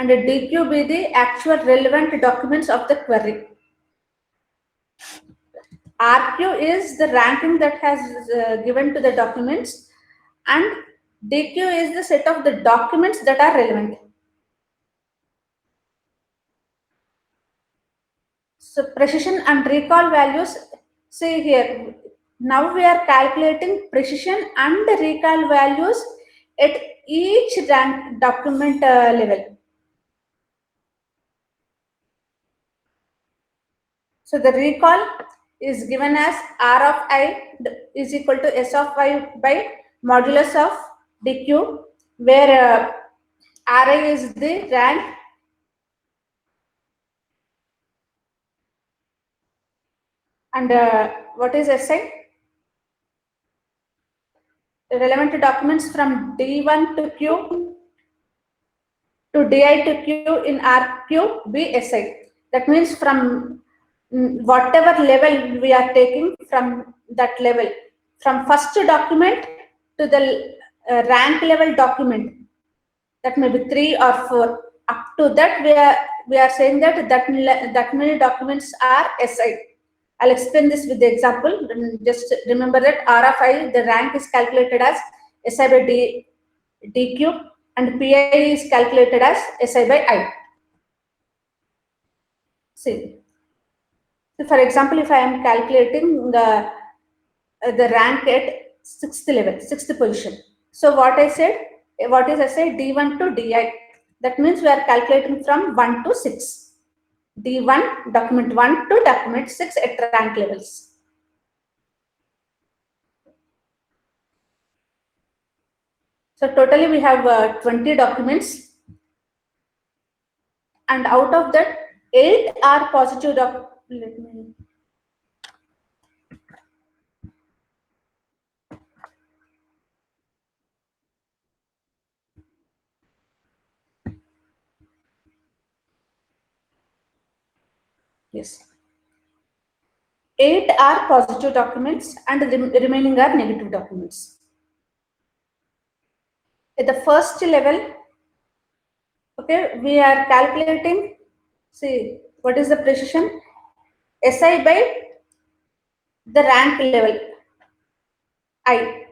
and DQ be the actual relevant documents of the query. RQ is the ranking that has given to the documents, and DQ is the set of the documents that are relevant. So precision and recall values, see here, now we are calculating precision and recall values at each rank document level. So the recall is given as R of I is equal to S of I by modulus of DQ, where Ri is the rank and what is Si? The relevant documents from D1 to Q to Di to Q in RQ be Si. That means from whatever level we are taking from that level, from first document to the rank level document, that may be 3 or 4. Up to that, we are saying that many documents are Si. I'll explain this with the example. Just remember that R of I, the rank is calculated as Si by DQ, and Pi is calculated as Si by I. See, so for example, if I am calculating the rank at 6th level, 6th position. So what I said, D1 to Di. That means we are calculating from 1 to 6. D1, document 1 to document 6 at rank levels. So totally we have 20 documents, and out of that 8 are positive documents. Yes. 8 are positive documents and the remaining are negative documents. At the first level, okay, we are calculating, see, what is the precision? Si by the rank level, I.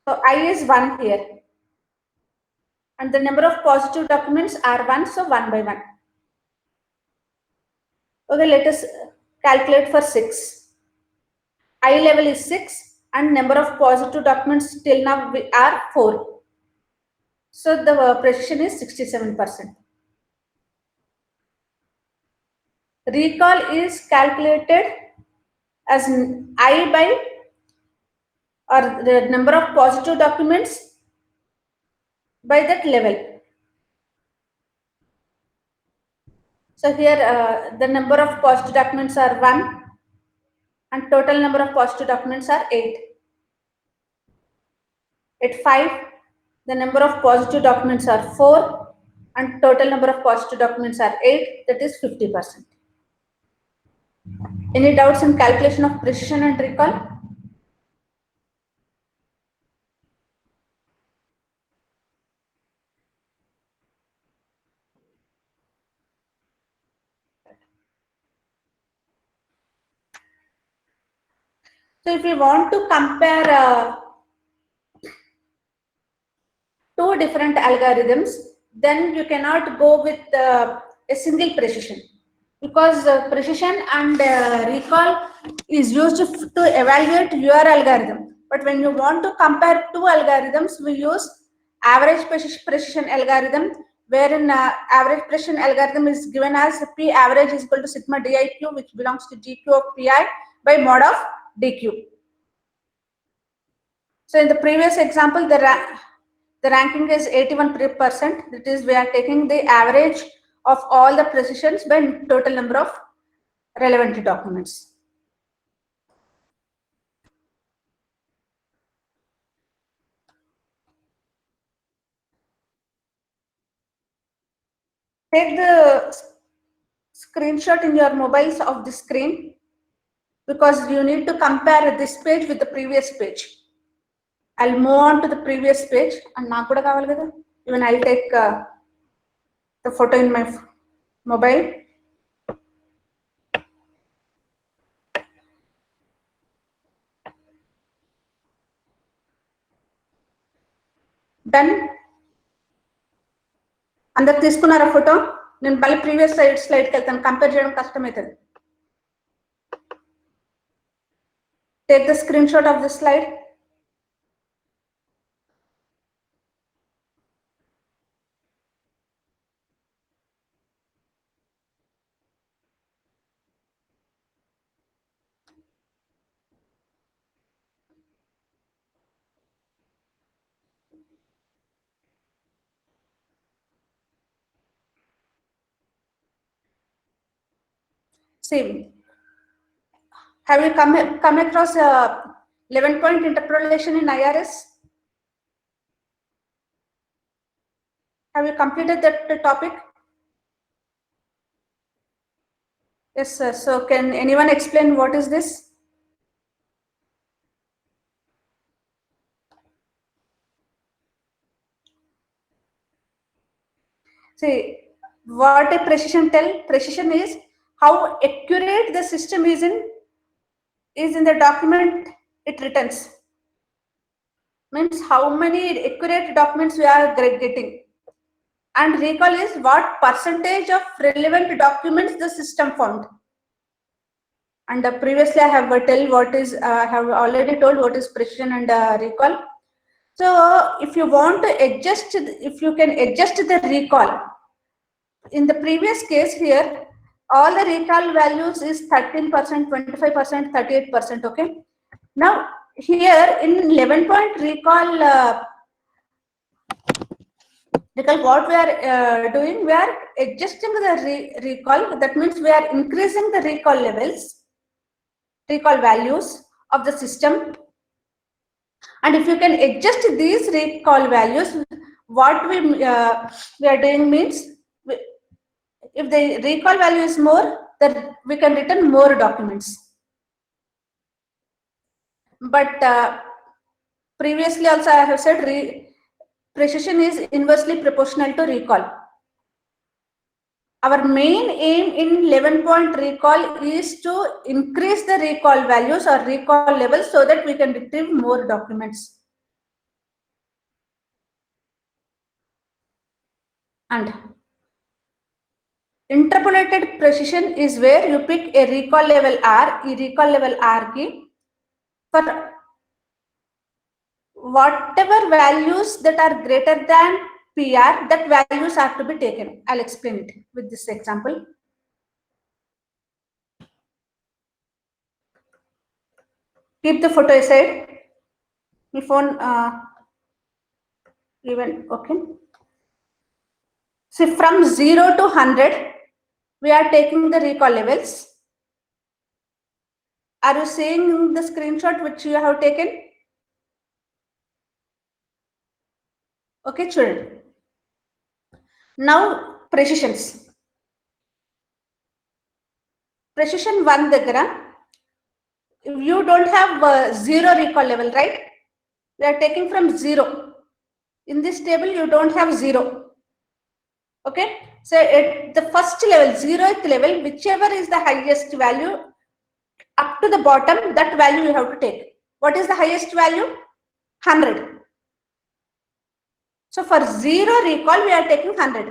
So I is 1 here. And the number of positive documents are 1, so 1 by 1. Okay, let us calculate for 6. I level is 6 and number of positive documents till now are 4. So the precision is 67%. Recall is calculated as I by, or the number of positive documents by that level. So here the number of positive documents are 1 and total number of positive documents are 8. At 5, the number of positive documents are 4 and total number of positive documents are 8, that is 50%. Any doubts in calculation of precision and recall? So if you want to compare two different algorithms, then you cannot go with a single precision, because precision and recall is used to evaluate your algorithm. But when you want to compare two algorithms, we use average precision algorithm, wherein average precision algorithm is given as P average is equal to sigma DIQ, which belongs to GQ of PI by mod of DQ. So in the previous example, the ranking is 81%. That is, we are taking the average of all the precisions by total number of relevant documents. Take the screenshot in your mobiles of the screen, because you need to compare this page with the previous page. I'll move on to the previous page, and Even I'll take the photo in my mobile. Done. అందరు తీసుకున్నారా photo? నేను మళ్ళీ previous స్లైడ్కి వెళ్తాను, compare చేయడం కష్టమవుతుంది. Take the screenshot of this slide. See, have you come across 11-point interpolation in IRS? Have you completed that topic? Yes, sir. So can anyone explain what is this? See, what a precision tell? Precision is how accurate the system is in the document it returns. Means how many accurate documents we are getting. And recall is what percentage of relevant documents the system found. And previously I have have already told what is precision and recall. So if you want to adjust, if you can adjust the recall, in the previous case here, all the recall values is 13%, 25%, 38%. Okay. Now here in 11-point recall, because what we are doing, we are adjusting the recall. That means we are increasing the recall levels, recall values of the system. And if you can adjust these recall values, what we are doing means, if the recall value is more, then we can return more documents. But previously also I have said precision is inversely proportional to recall. Our main aim in 11-point recall is to increase the recall values or recall levels so that we can retrieve more documents. And interpolated precision is where you pick a recall level R, a recall level R key for whatever values that are greater than PR, that values are to be taken. I'll explain it with this example. Keep the photo aside. My phone even okay. So from 0 to 100, we are taking the recall levels. Are you seeing the screenshot which you have taken? Okay, children. Now precisions. Precision 1 దగ్గర, you don't have 0 recall level, right? We are taking from 0. In this table, you don't have 0. Okay. So at the first level, 0th level, whichever is the highest value up to the bottom, that value you have to take. What is the highest value? 100. So for 0 recall, we are taking 100.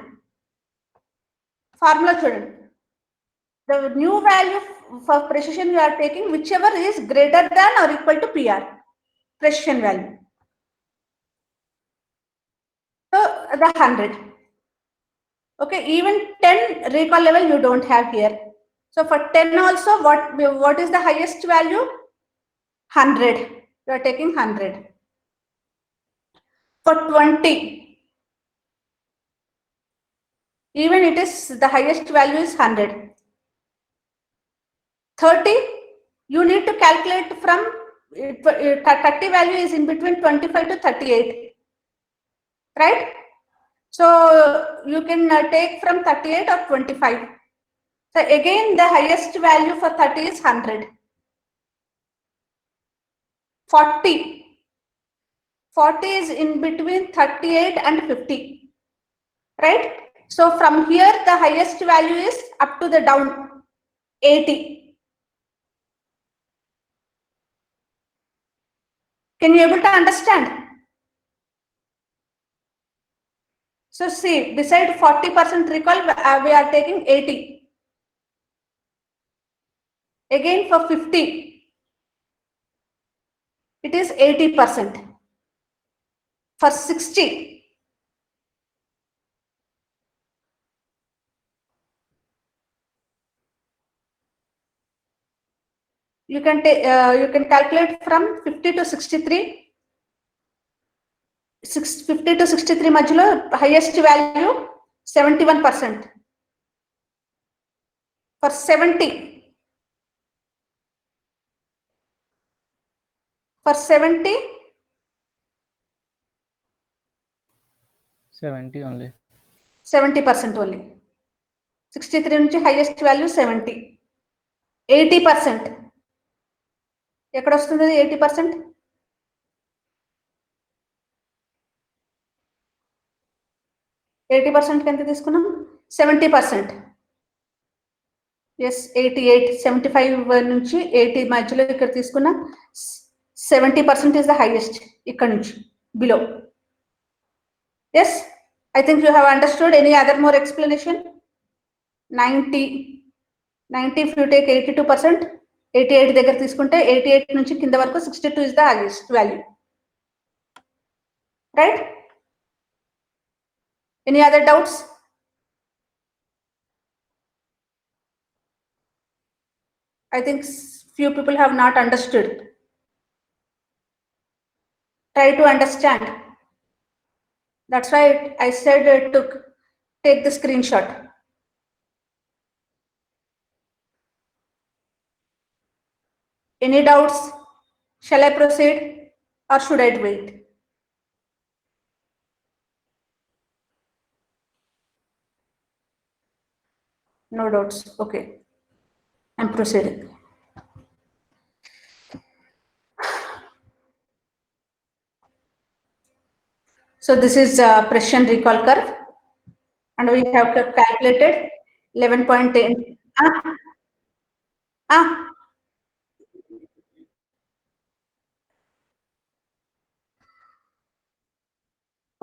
Formula children. The new value for precision you are taking whichever is greater than or equal to PR, precision value. So the 100. Okay, even 10 recall level you don't have here. So for 10 also, what is the highest value? 100. You are taking 100. For 20, even it is the highest value is 100. 30, you need to calculate from 30 value is in between 25 to 38, right? So you can take from 38 or 25. So again, the highest value for 30 is 100. 40 is in between 38 and 50. right? So from here, the highest value is up to the down 80. Can you able to understand? So see, beside 40% recall, we are taking 80. Again for 50, it is 80%. For 60, you can calculate from 50 to 63. 50 to 63 మధ్యలో highest value 71%. For 70, for 70, 70 only. 70% only. 63 నుంచి highest value 70. 80%. ఎక్కడ వస్తుంది 80%? 80% ఎంత తీసుకున్నాం? 70%. Yes 88, 75 నుంచి 80 మధ్యలో ఇక్కడ తీసుకున్న 70% is the highest ఇక్కడ నుంచి below. Yes, I think you have understood. Any other more explanation? 90 if you take 82%, 88 దగ్గర తీసుకుంటే 88 నుంచి కింద వరకు 62 is the highest value, right? Any other doubts? I think few people have not understood. Try to understand. That's why I said take the screenshot. Any doubts? Shall I proceed or should I wait? No doubts. Okay, I'm proceeding. So this is precision recall curve, and we have calculated 11.10.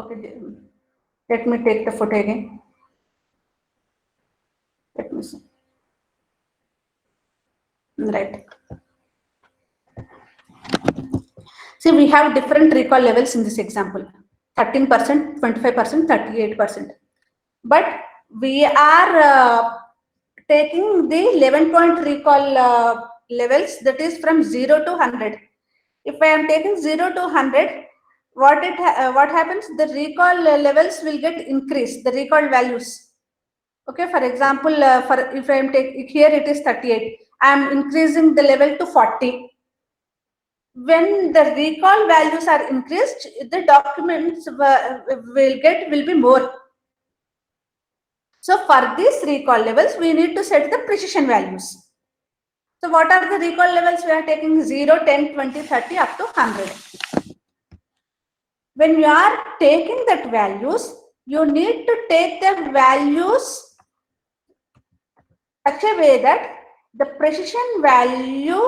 Okay, let me take the photo again. Let me see. Right. See, we have different recall levels in this example: 13%, 25%, 38%. But we are taking the 11-point recall levels, that is from 0 to 100. If I am taking 0 to 100, what happens? The recall levels will get increased, the recall values. Okay, for example, if I am taking here, it is 38. I am increasing the level to 40. When the recall values are increased, the documents will be more. So for these recall levels, we need to set the precision values. So what are the recall levels? We are taking 0, 10, 20, 30 up to 100. When you are taking that values, you need to take the values such a way that the precision value,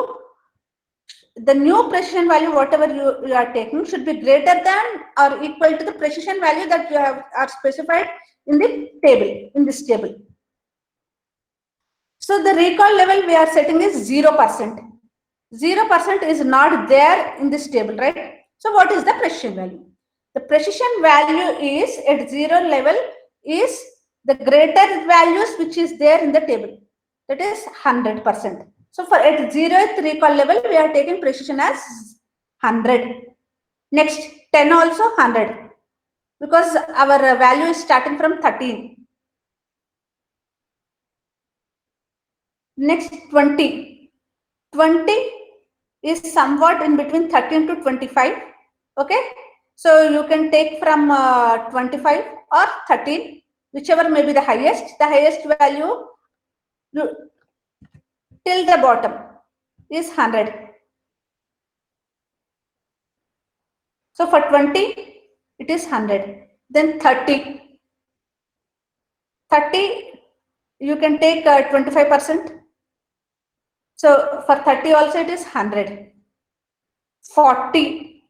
the new precision value, whatever you are taking, should be greater than or equal to the precision value that you are specified in the table, in this table. So the recall level we are setting is 0%. 0% is not there in this table, right? So what is the precision value? The precision value is at 0 level is the greater values which is there in the table, that is 100%. So for at 0th recall level, we are taking precision as 100. Next 10 also 100, because our value is starting from 13. Next 20. 20 is somewhat in between 13 to 25. Okay, so you can take from 25 or 13, whichever may be the highest value till the bottom is 100. So for 20 it is 100. Then 30, 30, you can take 25%. So for 30 also it is 100. 40.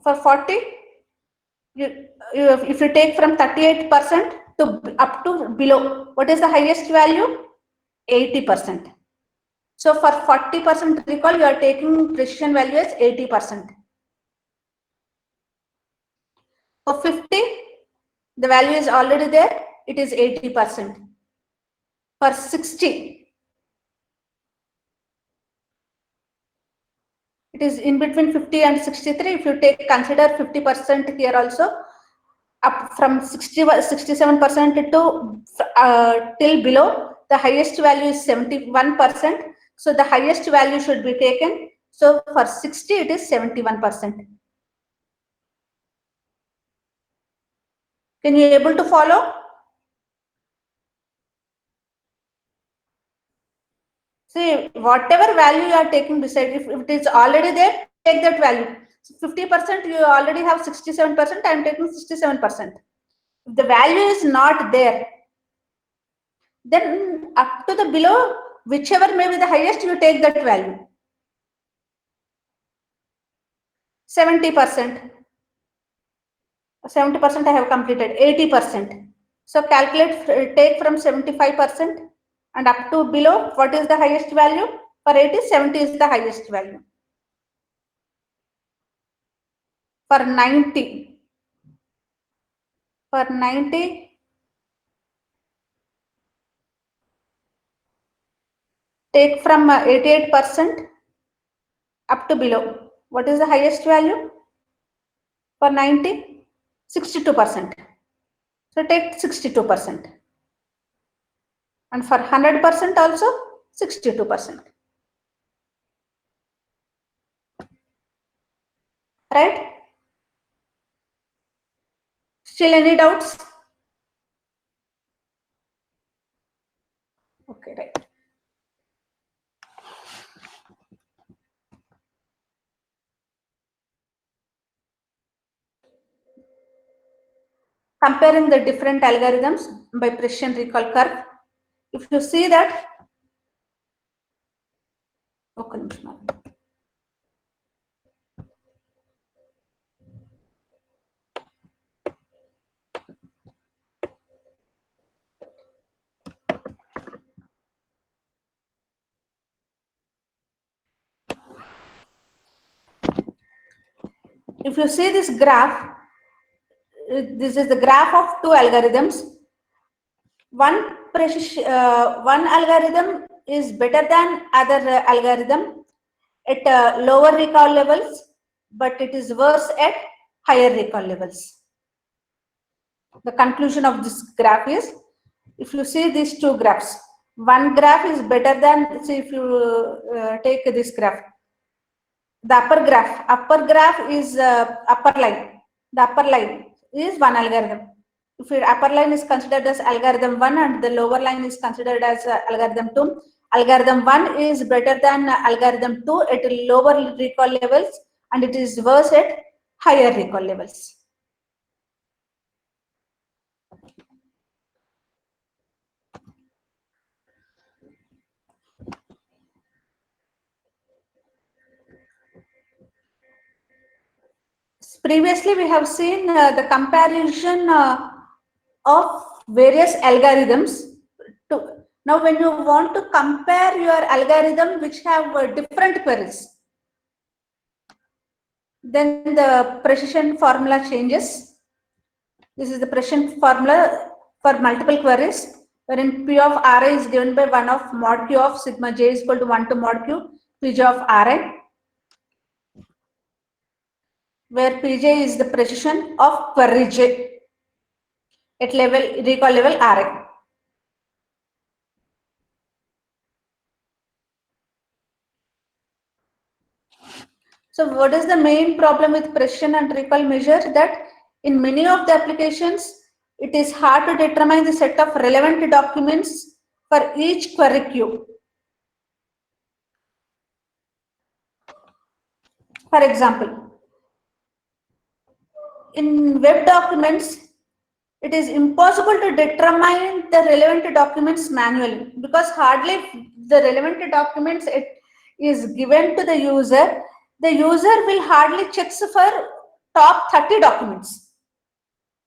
For 40, if you take from 38% to up to below, what is the highest value? 80%. So for 40% recall, you are taking precision value as 80%. For 50, the value is already there, it is 80%. For 60, it is in between 50 and 63. If you consider 50% here also, up from 67% to till below, the highest value is 71%. So the highest value should be taken. So for 60, it is 71%. Can you able to follow? See, whatever value you are taking beside, if it is already there, take that value. So 50%, you already have 67%, I am taking 67%. If the value is not there, then up to the below, whichever may be the highest, you take that value. 70%. 70% I have completed. 80%. So calculate, take from 75% and up to below, what is the highest value? For 80, 70 is the highest value. For 90, take from 88% up to below. What is the highest value? For 90, 62%. So take 62%. And for 100% also, 62%. Right? Still any doubts? Okay, right. Comparing the different algorithms by precision recall curve. If you see that, if you see this graph, this is the graph of two algorithms. One algorithm is better than other algorithm at lower recall levels, but it is worse at higher recall levels. The conclusion of this graph is, if you see these two graphs, one graph is better than, see if you take this graph, the upper graph is upper line. The upper line is one algorithm. If your upper line is considered as algorithm 1 and the lower line is considered as algorithm 2, algorithm 1 is better than algorithm 2 at lower recall levels and it is worse at higher recall levels. Previously, we have seen the comparison of various algorithms. Now, when you want to compare your algorithm which have different queries, then the precision formula changes. This is the precision formula for multiple queries, wherein P of Ri is given by 1 of mod Q of sigma j is equal to 1 to mod Q, Pj of Ri, where Pj is the precision of query j at recall level Ri. So what is the main problem with precision and recall measure? That in many of the applications, it is hard to determine the set of relevant documents for each query queue. For example, in web documents, it is impossible to determine the relevant documents manually, because hardly the relevant documents it is given to the user will hardly checks for top 30 documents.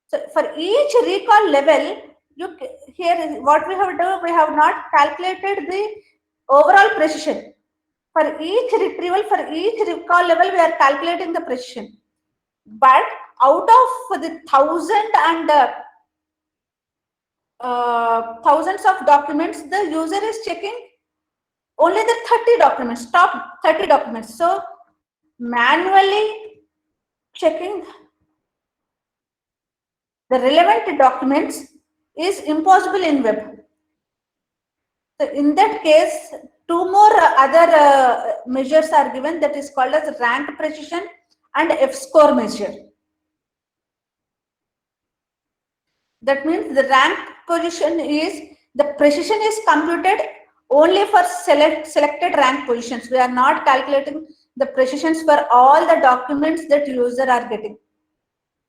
So for each recall level, here is what we have done. We have not calculated the overall precision. For each retrieval, for each recall level, we are calculating the precision. But out of the thousands of documents, the user is checking only the 30 documents, top 30 documents. So manually checking the relevant documents is impossible in web. So in that case, two more other measures are given, that is called as rank precision and F-score measure. That means the rank position is, the precision is computed only for selected rank positions. We are not calculating the precisions for all the documents that user are getting.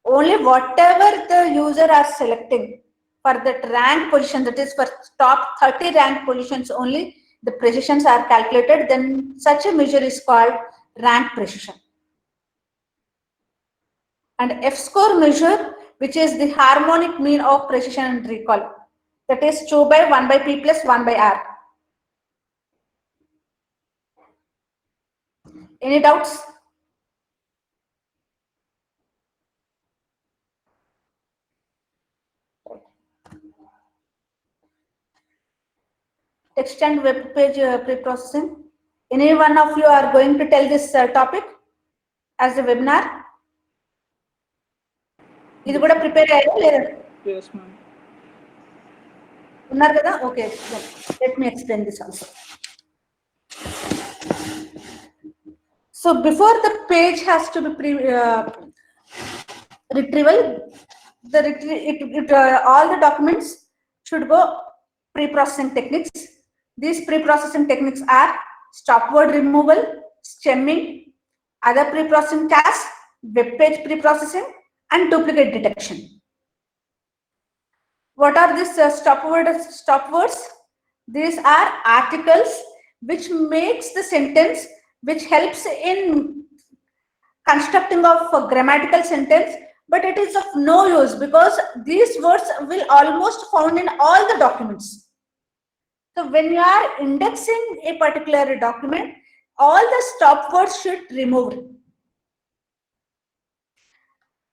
Only whatever the user are selecting for that rank position, that is for top 30 rank positions only, the precisions are calculated. Then such a measure is called rank precision. And F-score measure, which is the harmonic mean of precision and recall, that is 2 by 1 by P plus 1 by R. Any doubts? Text and web page pre-processing. Any one of you are going to tell this topic as a webinar? ఇది కూడా prepare అయ్యారా లేదా? Yes, ma'am. ఉన్నారు కదా? Okay, let me explain this also. So before the page has to be retrieval, all the documents should go pre-processing techniques. These pre-processing techniques are stop word removal, stemming, other pre-processing tasks, web page pre-processing, and duplicate detection. What are these stop words? These are articles which makes the sentence, which helps in constructing of a grammatical sentence, but it is of no use because these words will almost found in all the documents. So when you are indexing a particular document, all the stop words should be removed.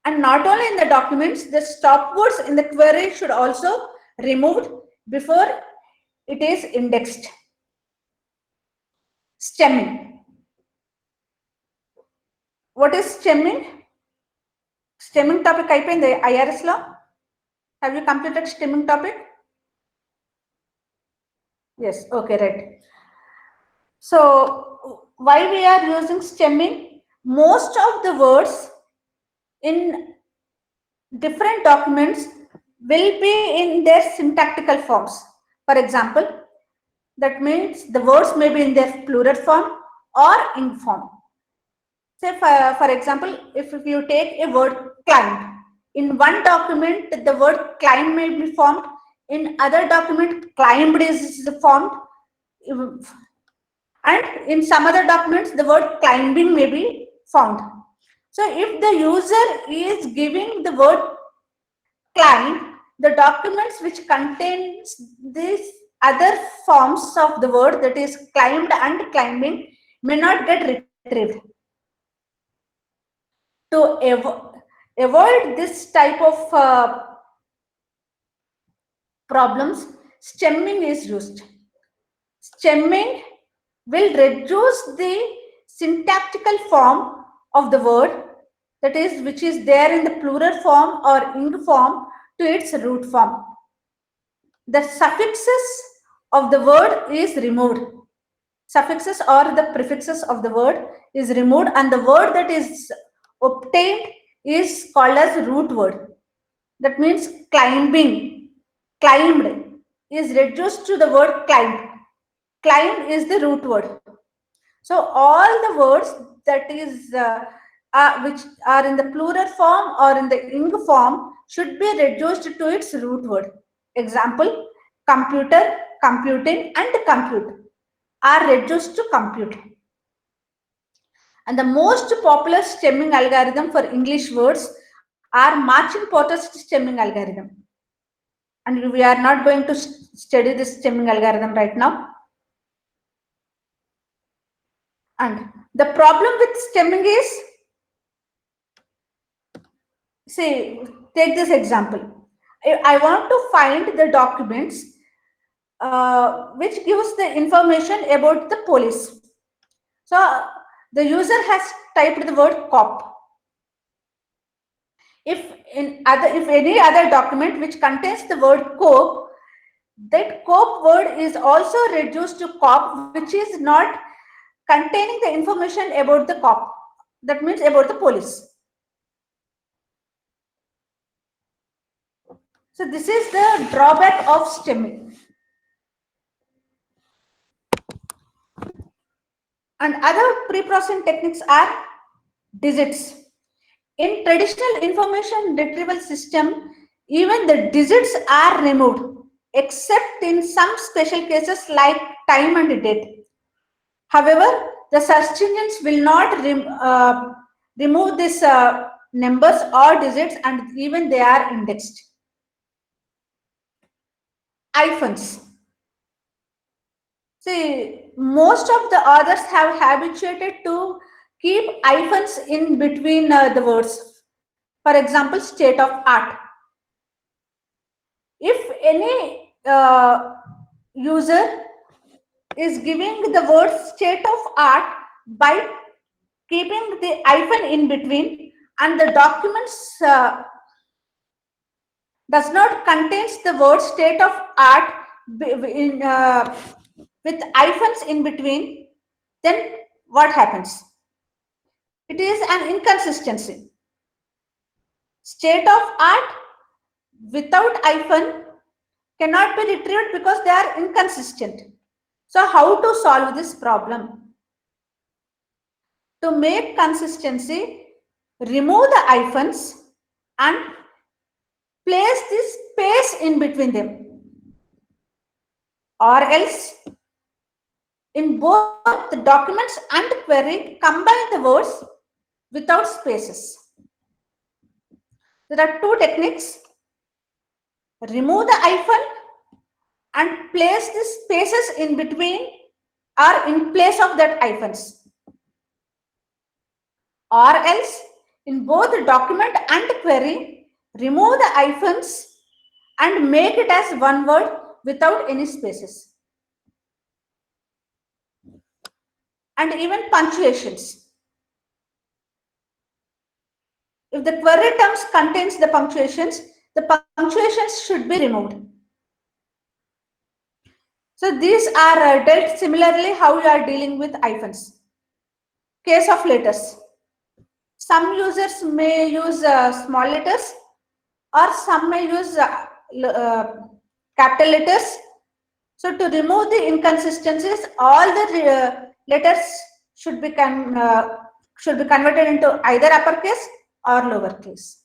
And not only in the documents, the stop words in the query should also removed before it is indexed. Stemming. What is stemming? Stemming topic అయిపోయింది IRS లో. Have you completed stemming topic? Yes, okay, right. So why we are using stemming? Most of the words in different documents will be in their syntactical forms. For example, that means the words may be in their plural form or ing form. Say for example, if you take a word climbed, in one document the word climb may be formed, in other document climbed is formed, and in some other documents the word climbing may be found. So if the user is giving the word climb, the documents which contains these other forms of the word, that is climbed and climbing, may not get retrieved. To avoid this type of problems, stemming is used. Stemming will reduce the syntactical form of the word, that is which is there in the plural form or ing form, to its root form. The suffixes of the word is removed. Suffixes or the prefixes of the word is removed, and the word that is obtained is called as root word. That means climbing, climbed is reduced to the word climbed. Climb is the root word. So all the words that is which are in the plural form or in the ing form should be reduced to its root word. Example, computer, computing, and compute are reduced to compute. And the most popular stemming algorithm for English words are Marching-Porter's stemming algorithm. And we are not going to study this stemming algorithm right now. And the problem with stemming is, say, take this example. I want to find the documents which gives the information about the police. So the user has typed the word cop. If any other document which contains the word cope, that cope word is also reduced to cop, which is not containing the information about the cop. That means about the police. So this is the drawback of stemming. And other pre-processing techniques are digits. In traditional information retrieval system, even the digits are removed, except in some special cases like time and date. However, the search engines will not remove these numbers or digits, and even they are indexed. Hyphens. See, most of the authors have habituated to keep hyphens in between the words. For example, state of art. If any user is giving the word state of art by keeping the hyphen in between, and the documents does not contains the word state of art with hyphens in between, then what happens? It is an inconsistency. State of art without hyphen cannot be retrieved because they are inconsistent. So how to solve this problem? To make consistency, remove the hyphens and place this space in between them. Or else, in both the documents and query, combine the words without spaces. There are two techniques. Remove the hyphen and place the spaces in between or in place of that hyphens. Or else, in both the document and query, remove the hyphens and make it as one word without any spaces. And even punctuations. If the query terms contains the punctuations should be removed. So these are dealt similarly how you are dealing with hyphens. Case of letters. Some users may use small letters or some may use capital letters. So to remove the inconsistencies, all the letters should be converted into either uppercase or lowercase.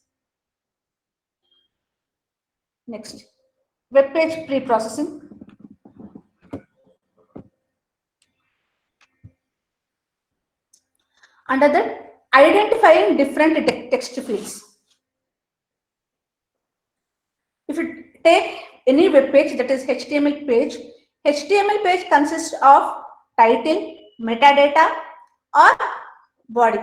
Next, web page pre-processing. Under that, identifying different text fields. If you take any web page, that is HTML page consists of title, metadata, or body.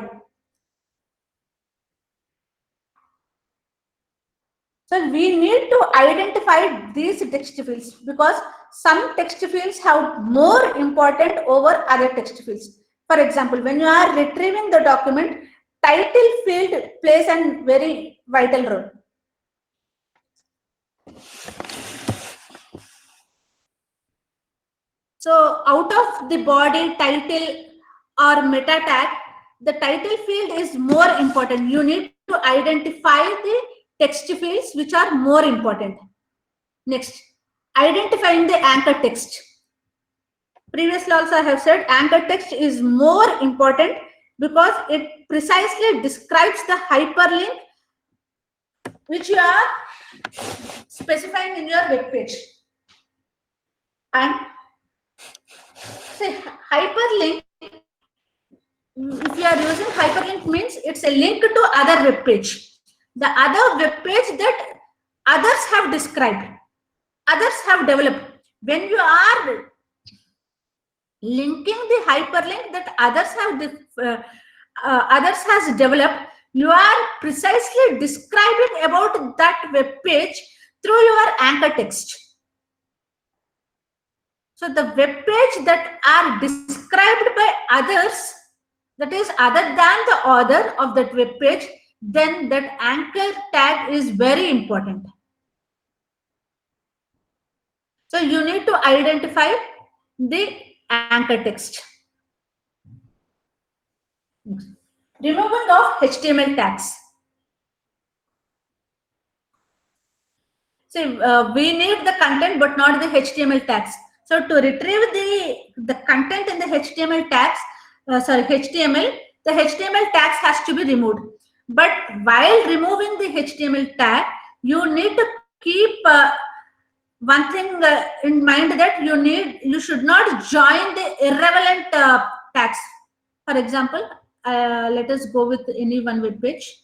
So we need to identify these text fields because some text fields have more important over other text fields. For example, when you are retrieving the document, title field plays a very vital role. So out of the body, title, or meta tag, the title field is more important. You need to identify the text fields which are more important. Next, identifying the anchor text. Previously also I have said anchor text is more important because it precisely describes the hyperlink which you are specifying in your web page. And say hyperlink, if you are using hyperlink means it's a link to other web page. The other web page that others have described, others have developed. When you are linking the hyperlink that others has developed, you are precisely describing about that web page through your anchor text. So the web page that are described by others, that is other than the author of that web page, then that anchor tag is very important. So you need to identify the anchor text. Removing of HTML tags. See, we need the content but not the HTML tags. So to retrieve the content in the HTML tags, HTML, the HTML tags has to be removed. But while removing the HTML tag, you need to keep one thing in mind, that you should not join the irrelevant tags. For example, let us go with any one web page.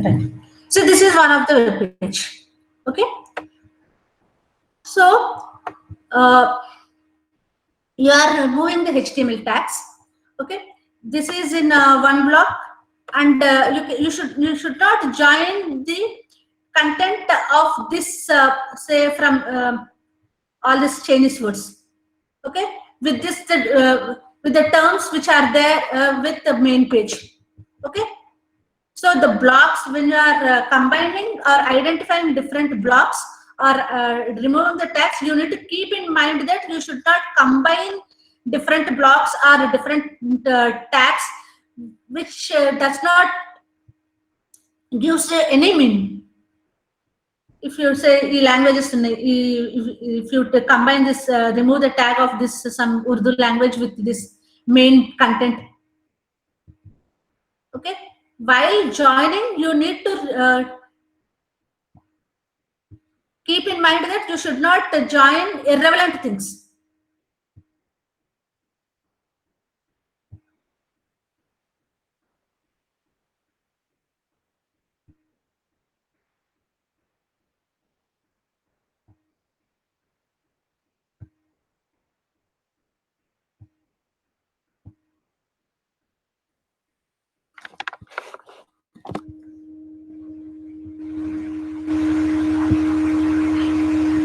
Right. So this is one of the web page. Okay. So you are removing the HTML tags. Okay. This is in one block, and you should not join the content of this say from all these Chinese words. Okay. With this with the terms which are there with the main page. Okay. So the blocks, when you are combining or identifying different blocks or removing the tags, you need to keep in mind that you should not combine different blocks or different tags, which does not give any meaning. If you say languages, if you combine this, remove the tag of this some Urdu language with this main content. Okay. While joining, you need to keep in mind that you should not join irrelevant things.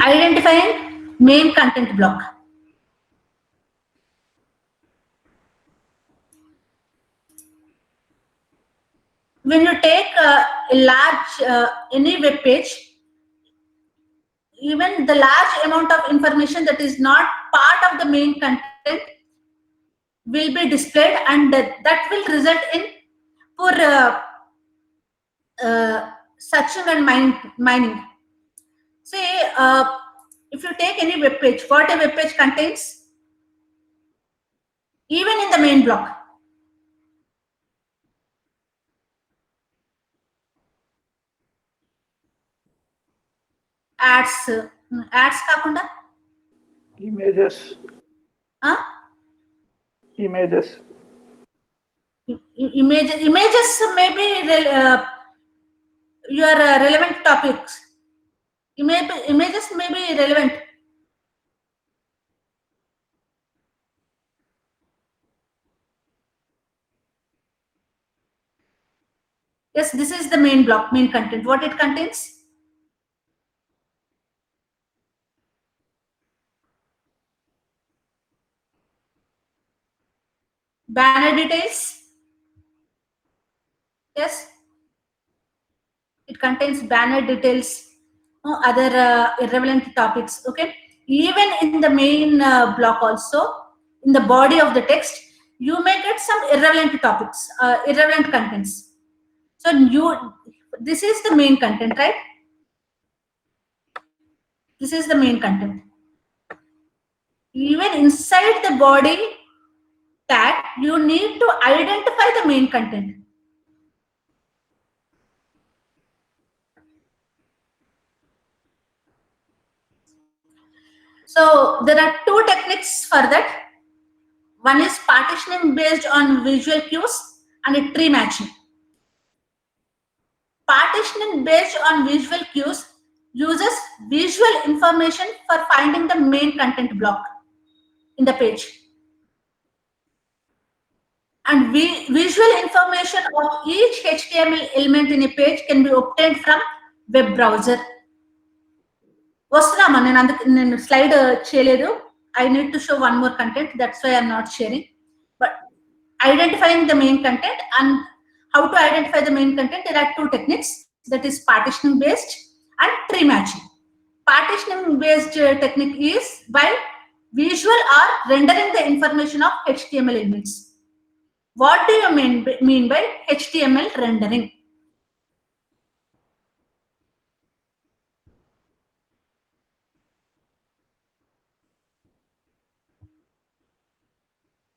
Identifying main content block. when you take a large any web page, even the large amount of information that is not part of the main content will be displayed, and that will result in poor searching and mining. Say, if you take any web page, what a web page contains, even in the main block, ads, ads kakunda, Images. huh? Images. Images may be your relevant topics. Images may be relevant. Yes, this is the main block, main content. What it contains? Banner details. Yes, it contains banner details, other irrelevant topics. Okay, even in the main block also, in the body of the text, you may get some irrelevant topics, irrelevant contents. So this is the main content, right? This is the main content. Even inside the body tag, you need to identify the main content. So there are two techniques for that. One is partitioning based on visual cues and a tree matching. Partitioning based on visual cues uses visual information for finding the main content block in the page. And visual information of each HTML element in a page can be obtained from web browser. వస్తున్నామా నేను slide చేయలేదు. I need to show one more content, that's why I'm not sharing. But identifying the main content and how to identify the main content, there are two techniques, that is partitioning based and tree matching. Partitioning based technique is by visual or rendering the information of HTML elements. What do you mean by HTML rendering?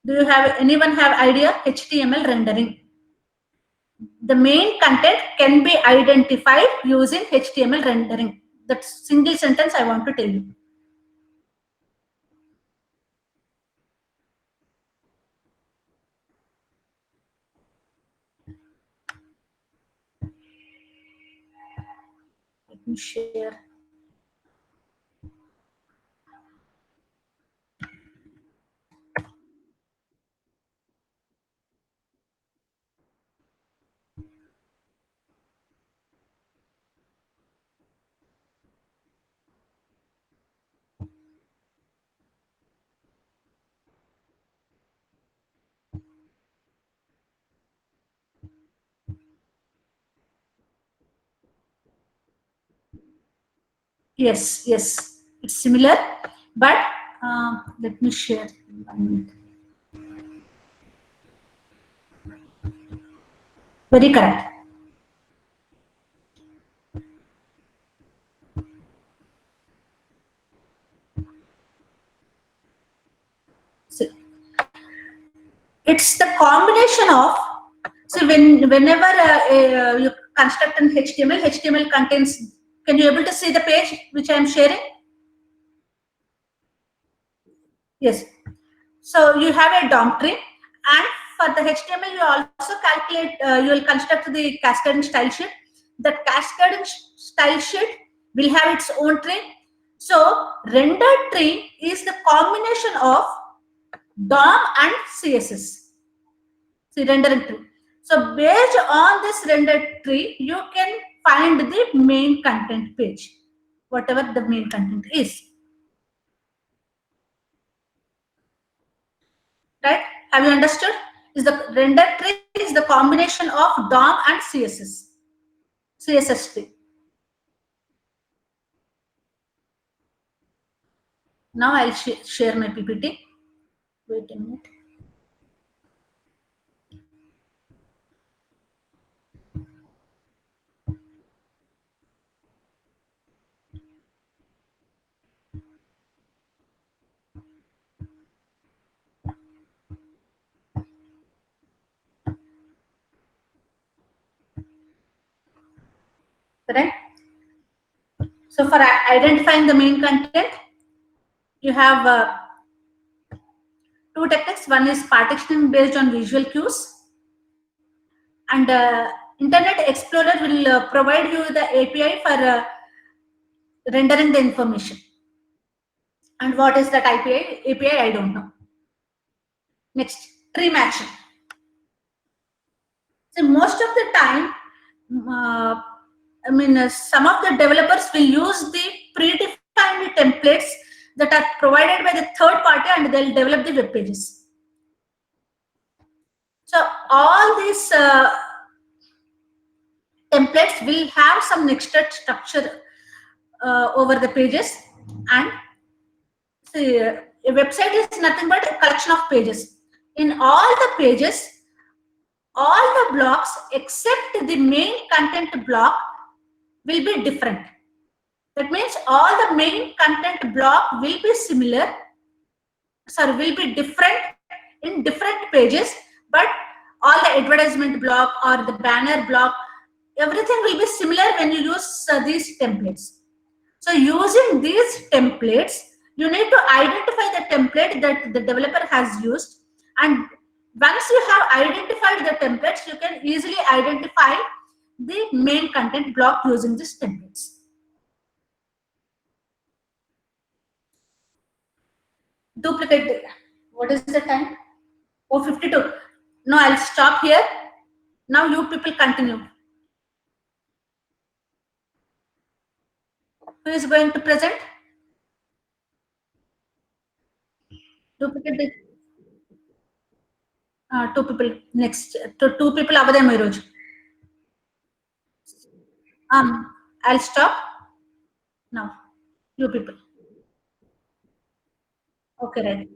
Do you have anyone have idea? HTML rendering. The main content can be identified using HTML rendering. That's single sentence I want to tell you. Let me share. Yes, yes, it's similar, but let me share. Very correct. So, it's the combination of, so whenever you construct an HTML contains, can you able to see the page which I am sharing? Yes. So you have a DOM tree, and for the HTML you also calculate, you will construct the cascading style sheet. The cascading style sheet will have its own tree. So rendered tree is the combination of DOM and CSS. See, rendering tree. So based on this rendered tree, you can find the main content page, whatever the main content is. Right? Have you understood? is the render tree is the combination of DOM and CSS tree. Now I'll share my PPT. Wait a minute. Correct. So for identifying the main content, you have two techniques. One is partitioning based on visual cues, and Internet Explorer will provide you the API for rendering the information. And what is that API? I don't know. Next, tree matching. So most of the time, some of the developers will use the predefined templates that are provided by the third party, and they'll develop the web pages. So all these templates will have some nested structure over the pages, and see, a website is nothing but a collection of pages. In all the pages, all the blocks except the main content block will be different. That means all the main content block will be similar, will be different in different pages, but all the advertisement block or the banner block, everything will be similar when you use these templates. So using these templates, you need to identify the template that the developer has used, and once you have identified the templates, you can easily identify the main content block using these templates. Duplicate. What is the time? Oh, 52. No, I'll stop here. Now you people continue. Who is going to present? Duplicate. Two people. Next. Two people avade Meeroj. I'll stop. Now. You people. Okay, right.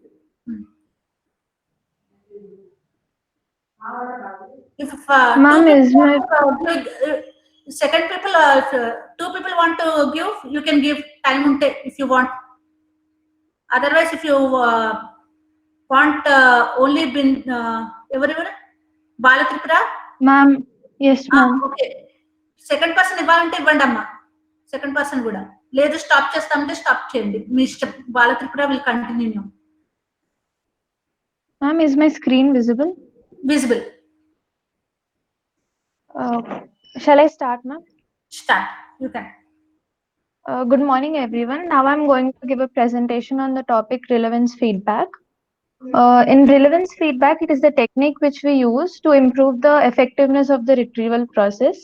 If Ma'am, is my second people, if two people want to give, you can give time if you want. Otherwise, if you want only been everyone, Bala Tripura. Ma'am, yes, ma'am. Okay. Second person ఇవ్వాలంటే ఇవ్వండి అమ్మా. Second person కూడా లేదు stop చేస్తామంటే stop చేయండి. మీ ఇష్టం. Bala Tripura will continue. Ma'am, is my screen visible? Visible. Shall I start, ma'am? Start. You can. Good morning, everyone. Now I'm going to give a presentation on the topic relevance feedback. In relevance feedback, it is the technique which we use to improve the effectiveness of the retrieval process.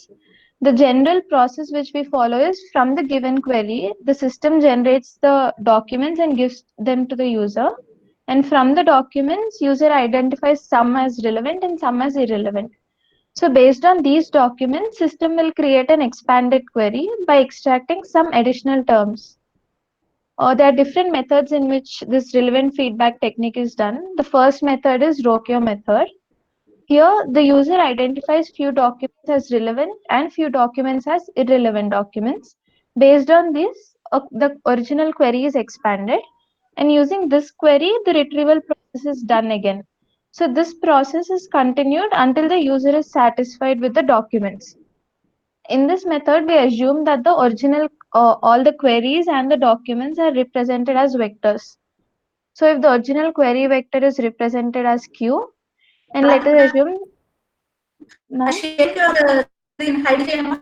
The general process which we follow is from the given query, the system generates the documents and gives them to the user. And from the documents, user identifies some as relevant and some as irrelevant. So based on these documents, system will create an expanded query by extracting some additional terms. There are different methods in which this relevant feedback technique is done. The first method is ROCIO method. Here, the user identifies few documents as relevant and few documents as irrelevant documents. Based on this, the original query is expanded, and using this query, the retrieval process is done again. So this process is continued until the user is satisfied with the documents. In this method, we assume that the original, all the queries and the documents are represented as vectors. So if the original query vector is represented as Q, and let us assume. Share your screen, hide cheyama.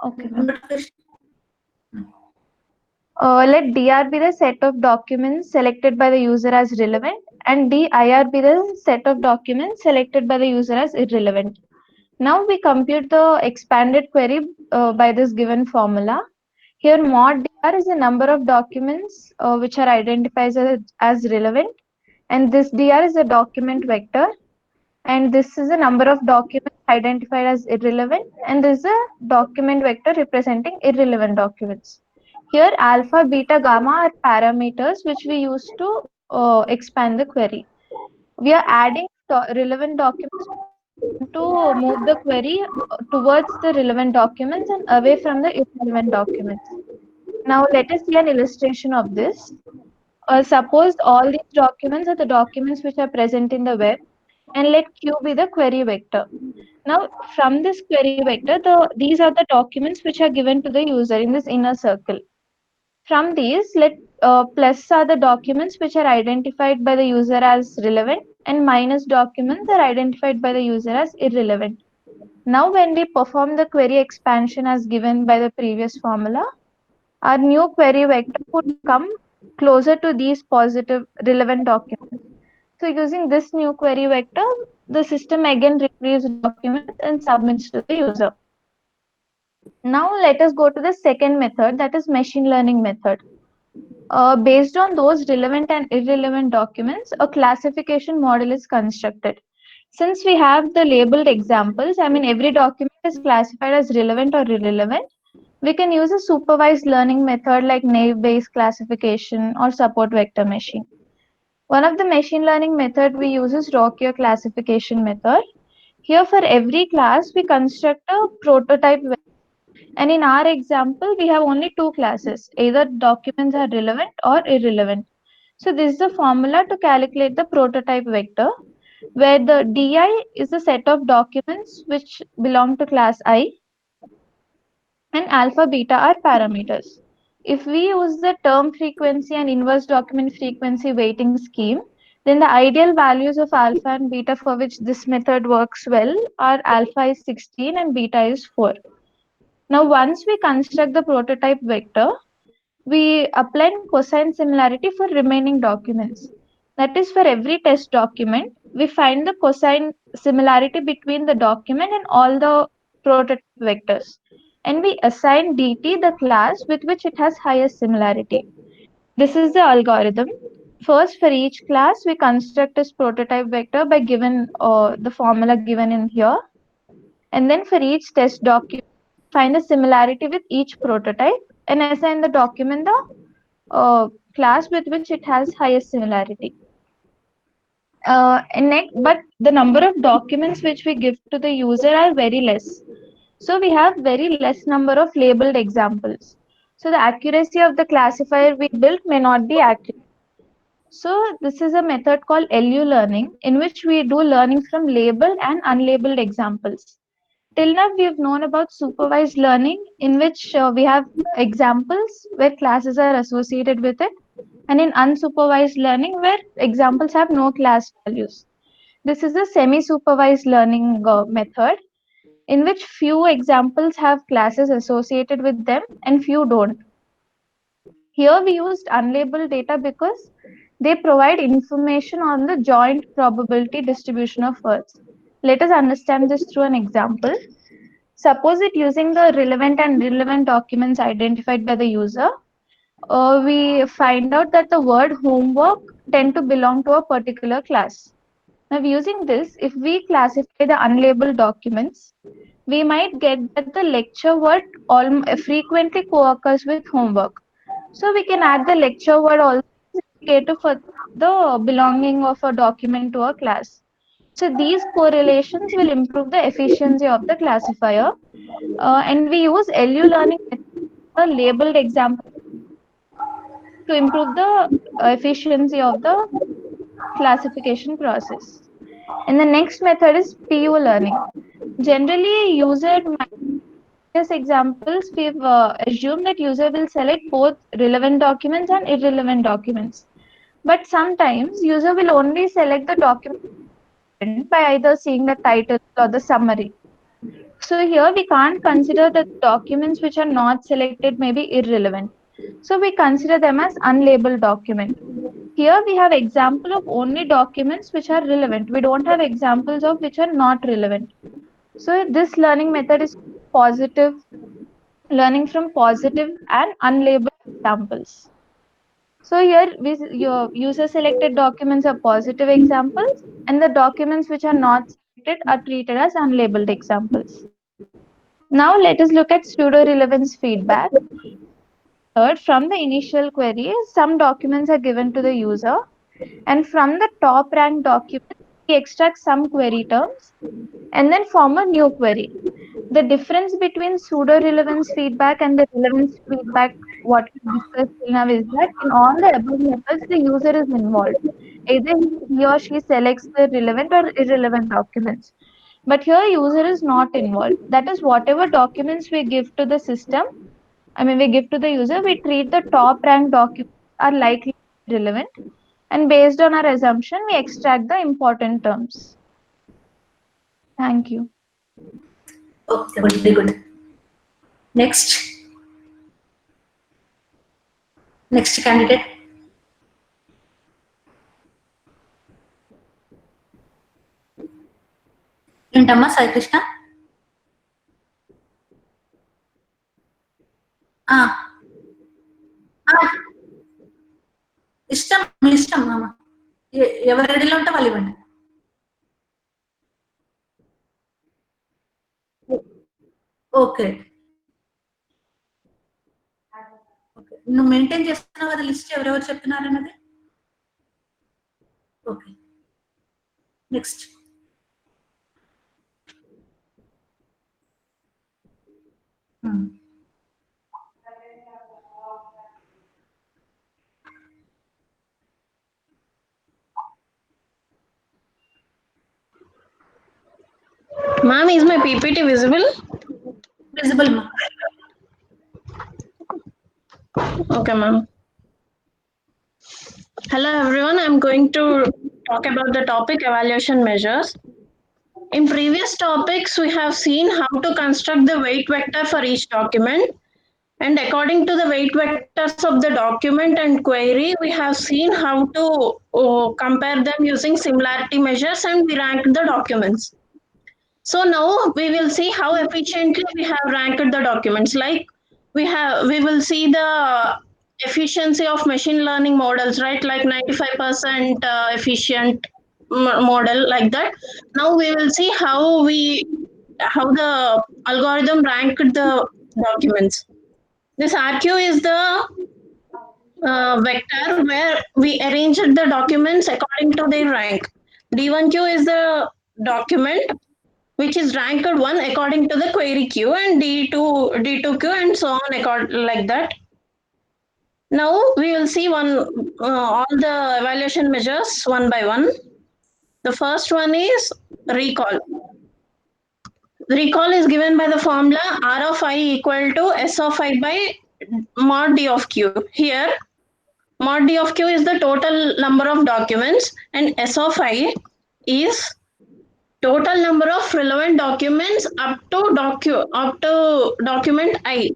Okay. Let dr be the set of documents selected by the user as relevant, and dir be the set of documents selected by the user as irrelevant. Now we compute the expanded query by this given formula. Here mod dr is the number of documents which are identified as relevant, and this dr is a document vector. and this is the number of documents identified as irrelevant, and this is a document vector representing irrelevant documents. Here alpha, beta, gamma are parameters which we use to expand the query. We are adding relevant documents to move the query towards the relevant documents and away from the irrelevant documents. Now let us see an illustration of this. Suppose all these documents are the documents which are present in the web, and let Q be the query vector. Now, from this query vector, these are the documents which are given to the user in this inner circle. From these, let plus are the documents which are identified by the user as relevant, and minus documents are identified by the user as irrelevant. Now, when we perform the query expansion as given by the previous formula, our new query vector would come closer to these positive relevant documents. So using this new query vector, the system again retrieves documents and submits to the user. Now let us go to the second method, that is machine learning method. Based on those relevant and irrelevant documents, a classification model is constructed. Since we have the labeled examples, I mean every document is classified as relevant or irrelevant, we can use a supervised learning method like naive-Bayes classification or support vector machine. One of the machine learning method we use is Rockier classification method. Here for every class, we construct a prototype vector. And in our example, we have only two classes. Either documents are relevant or irrelevant. So this is the formula to calculate the prototype vector, where the DI is the set of documents which belong to class I, and alpha, beta are parameters. If we use the term frequency and inverse document frequency weighting scheme, then the ideal values of alpha and beta for which this method works well are alpha is 16 and beta is 4. Now, once we construct the prototype vector, we apply cosine similarity for remaining documents. That is, for every test document, we find the cosine similarity between the document and all the prototype vectors. And we assign dt the class with which it has highest similarity. This is the algorithm. First, for each class, we construct this prototype vector by given the formula given in here. And then for each test document, find a similarity with each prototype and assign the document the class with which it has highest similarity. And next, but the number of documents which we give to the user are very less. So we have very less number of labeled examples. So the accuracy of the classifier we built may not be accurate. So this is a method called LU learning, in which we do learning from labeled and unlabeled examples. Till now, we have known about supervised learning, in which we have examples where classes are associated with it, and in unsupervised learning, where examples have no class values. This is a semi-supervised learning method, in which few examples have classes associated with them and few don't. Here we used unlabeled data because they provide information on the joint probability distribution of words. Let us understand this through an example. Suppose it using the relevant and irrelevant documents identified by the user, we find out that the word homework tend to belong to a particular class. Now, using this, if we classify the unlabeled documents, we might get that the lecture word frequently co-occurs with homework. So we can add the lecture word also as indicator for the belonging of a document to a class. So these correlations will improve the efficiency of the classifier. And we use LU learning method, a labeled example, to improve the efficiency of the classification process. And the next method is PU learning. Generally, user previous examples, we've assumed that user will select both relevant documents and irrelevant documents. But sometimes user will only select the document by either seeing the title or the summary. So here we can't consider that documents which are not selected may be irrelevant. So we consider them as unlabeled document. Here we have example of only documents which are relevant. We don't have examples of which are not relevant. So this learning method is positive, learning from positive and unlabeled examples. So here your user selected documents are positive examples, and the documents which are not selected are treated as unlabeled examples. Now let us look at pseudo relevance feedback. Third, from the initial query, some documents are given to the user, and from the top ranked document, we extract some query terms and then form a new query. The difference between pseudo relevance feedback and the relevance feedback, what we discussed till now, is that in all the above methods, the user is involved. Either he or she selects the relevant or irrelevant documents. But here, user is not involved. That is, whatever documents we give to the system, we give to the user, we treat the top ranked documents are likely relevant, and based on our assumption, we extract the important terms. Thank you. Okay, very good. Next. Next candidate. ఏంటమ్మా సాయి కృష్ణ? ఇష్టం మీ ఇష్టం మామ, ఎవరు రెడీలో ఉంటే వాళ్ళు ఇవ్వండి. Okay, నువ్వు maintain చేస్తున్నావు కదా లిస్ట్, ఎవరెవరు చెప్తున్నారు అన్నది. Okay, next. Ma'am, is my PPT visible? Visible, ma. Okay, ma'am. Hello, everyone. I'm going to talk about the topic evaluation measures. In previous topics, we have seen how to construct the weight vector for each document. And according to the weight vectors of the document and query, we have seen how to compare them using similarity measures, and we ranked the documents. So now we will see how efficiently we have ranked the documents. Like we will see the efficiency of machine learning models, right? Like 95% efficient model, like that. Now we will see how the algorithm ranked the documents. This RQ is the vector where we arranged the documents according to their rank. D1Q is the document which is ranked 1 according to the query queue, and D2Q and so on, like that. Now we will see all the evaluation measures one by one. The first one is recall. The recall is given by the formula R of I equal to S of I by mod D of Q. Here, mod D of Q is the total number of documents, and S of I is total number of relevant documents up to document I.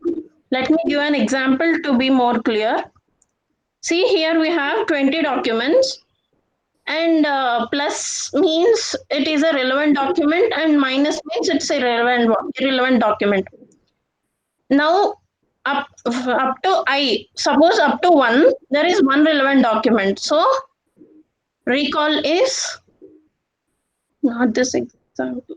Let me give an example to be more clear. See, here we have 20 documents, and plus means it is a relevant document, and minus means it's a irrelevant document. Now, up to I, suppose up to 1, there is one relevant document. So, recall is not this example.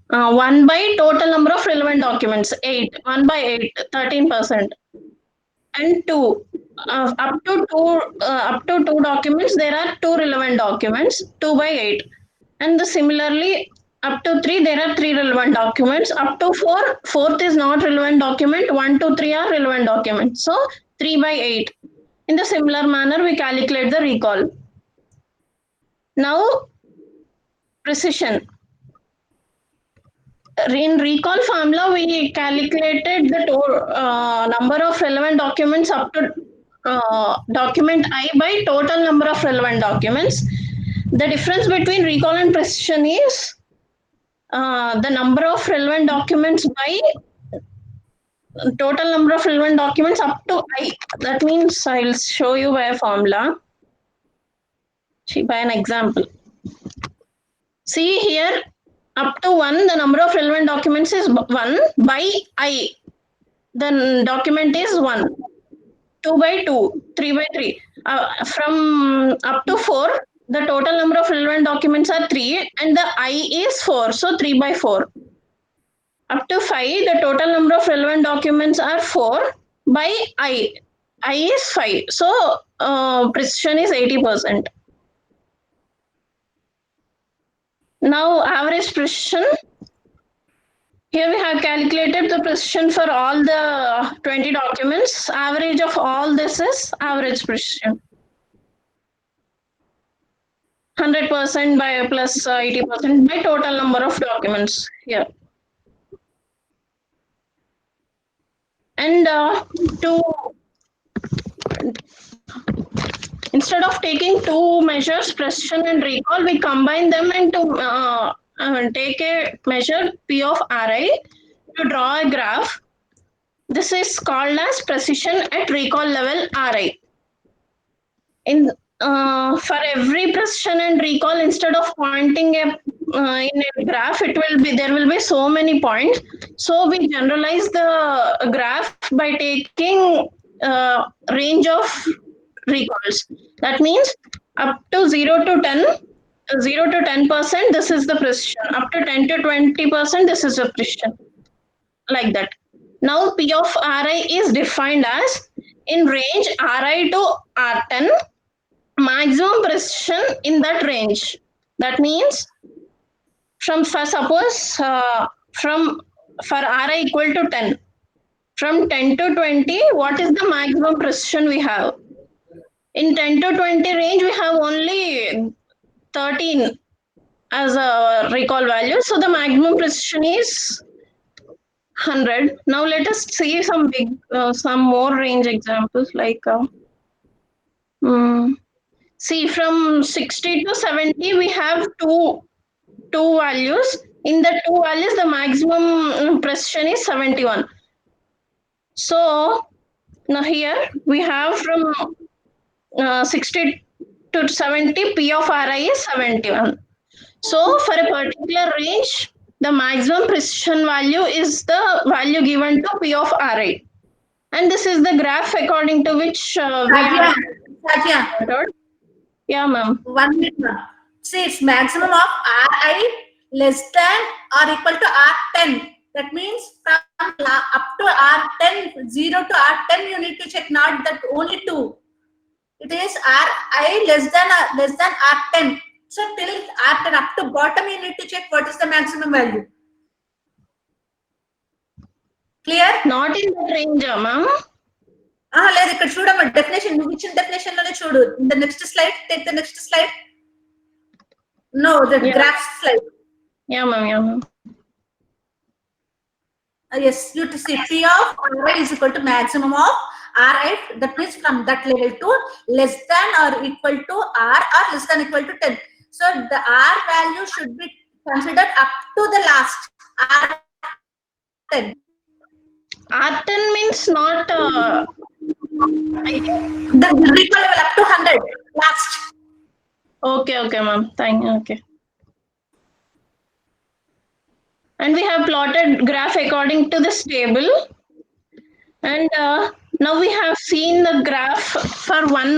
1 by total number of relevant documents, 8. 1 by 8, 13%. And 2, up to 2 documents, there are 2 relevant documents, 2 by 8. And similarly, up to 3, there are 3 relevant documents. Up to 4, 4th is not relevant document. 1, 2, 3 are relevant documents. So 3 by 8. In the similar manner, we calculate the recall. Now, precision. In recall formula, we calculated the number of relevant documents up to document I by total number of relevant documents. The difference between recall and precision is the number of relevant documents by total number of relevant documents up to I. That means I'll show you by a formula. By an example. See here, up to 1, the number of relevant documents documents is 1 by I. The document is 1. 2 by 2, 3 by 3. From up to 4, the total number of relevant documents are 3 and the I is 4. So 3 by 4. Up to 5, the total number of relevant documents are 4 by I. I is 5. So precision is 80%. Now average precision. Here we have calculated the precision for all the 20 documents. Average of all this is average precision. 100% by plus 80% by total number of documents here. And instead of taking two measures, precision and recall, we combine them and to take a measure P of Ri to draw a graph. This is called as precision at recall level Ri. For every precision and recall, instead of pointing in a graph, there will be so many points. So we generalize the graph by taking range of recalls. That means up to 0 to 10, 0 to 10%, this is the precision. Up to 10 to 20%, this is the precision. Like that. Now P of Ri is defined as in range Ri to R10, maximum precision in that range. That means for Ri equal to 10, from 10 to 20, what is the maximum precision we have? In 10 to 20 range, we have only 13 as a recall value. So the maximum precision is 100. Now let us see some more range examples like see from 60 to 70 we have two values. In the two values the maximum precision is 71. So now here we have from 60 to 70 P of Ri is 71. So for a particular range, the maximum precision value is the value given to P of Ri. And this is the graph according to which we have... Satya. Yeah, ma'am. 1 minute, ma'am. See, it's maximum of Ri less than or equal to R10. That means from up to R10, 0 to R10, you need to check not that only 2. It is Ri less than R10. So till R10 up to bottom, you need to check what is the maximum value. Clear? Not in that range, ma'am. లేదు ఇక్కడ చూడమ్మా definition నువ్వు ఇచ్చిన definition లోనే చూడు in the next slide take the next slide no the graph slide yeah ma'am yes you to see P of Ri is equal to maximum of Ri, that means from that level to less than or equal to R or less than equal to 10. So the R value should be considered up to the last R10. R10 means not the recall level up to 100 last. Okay ma'am, thank you. Okay, and we have plotted graph according to this table, and now we have seen the graph for one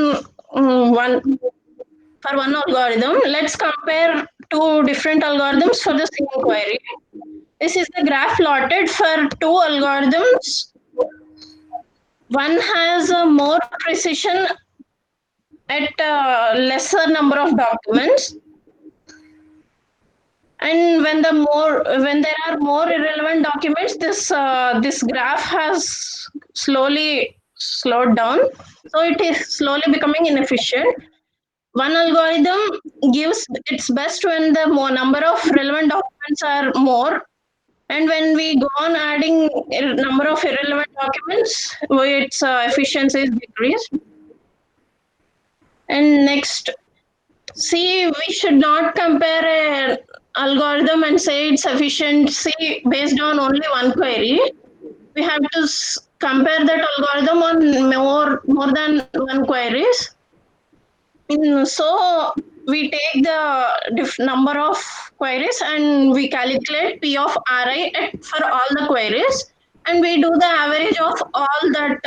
algorithm. Let's compare two different algorithms for the same query. This is the graph plotted for two algorithms. One has more precision at lesser number of documents, and when there are more irrelevant documents, this graph has slowed down, so it is slowly becoming inefficient. One algorithm gives its best when the number of relevant documents are more, and when we go on adding a number of irrelevant documents, its efficiency is decreased. And next, see, we should not compare an algorithm and say its efficiency based on only one query. We have to compare that algorithm on more than one queries. So we take the number of queries and we calculate P of Ri for all the queries, and we do the average of all that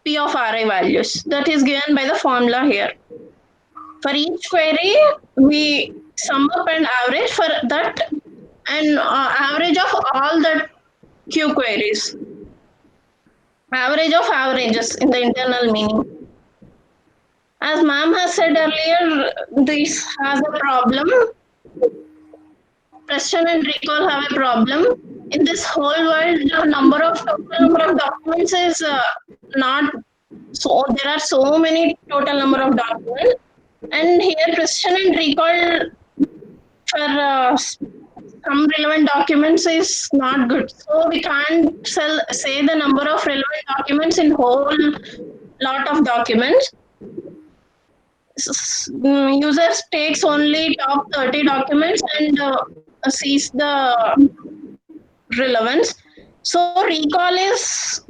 P of Ri values that is given by the formula here. For each query, we sum up and average for that, and average of all the Q queries. Average of averages in the internal meaning. As ma'am has said earlier, this has a problem. Precision and recall have a problem. In this whole world, the total number of documents is not so. There are so many total number of documents, and here precision and recall for some relevant documents is not good. So we can't say the number of relevant documents in whole lot of documents. Users takes only top 30 documents and sees the relevance. So recall is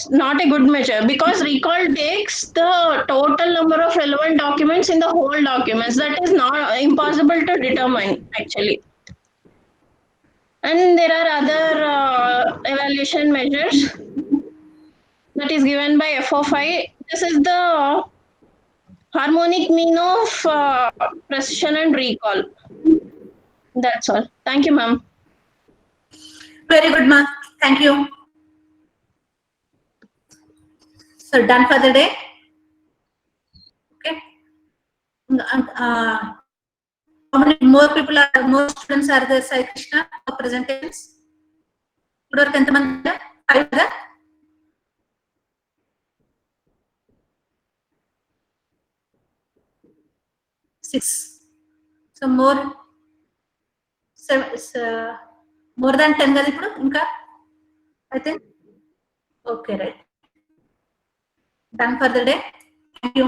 not a good measure because recall takes the total number of relevant documents in the whole documents. That is not impossible to determine actually. And there are other evaluation measures that is given by F of I. This is the harmonic mean of precision and recall. That's all. Thank you, ma'am. Very good, ma'am. Thank you. So done for the day. Okay. How many more students are there, Sai Krishna, for presentations? Good work, entamandi? 5 కదా? 6. So more than 10 కదా ఇప్పుడు ఇంకా I think. Okay, right. Done for the day. Thank you.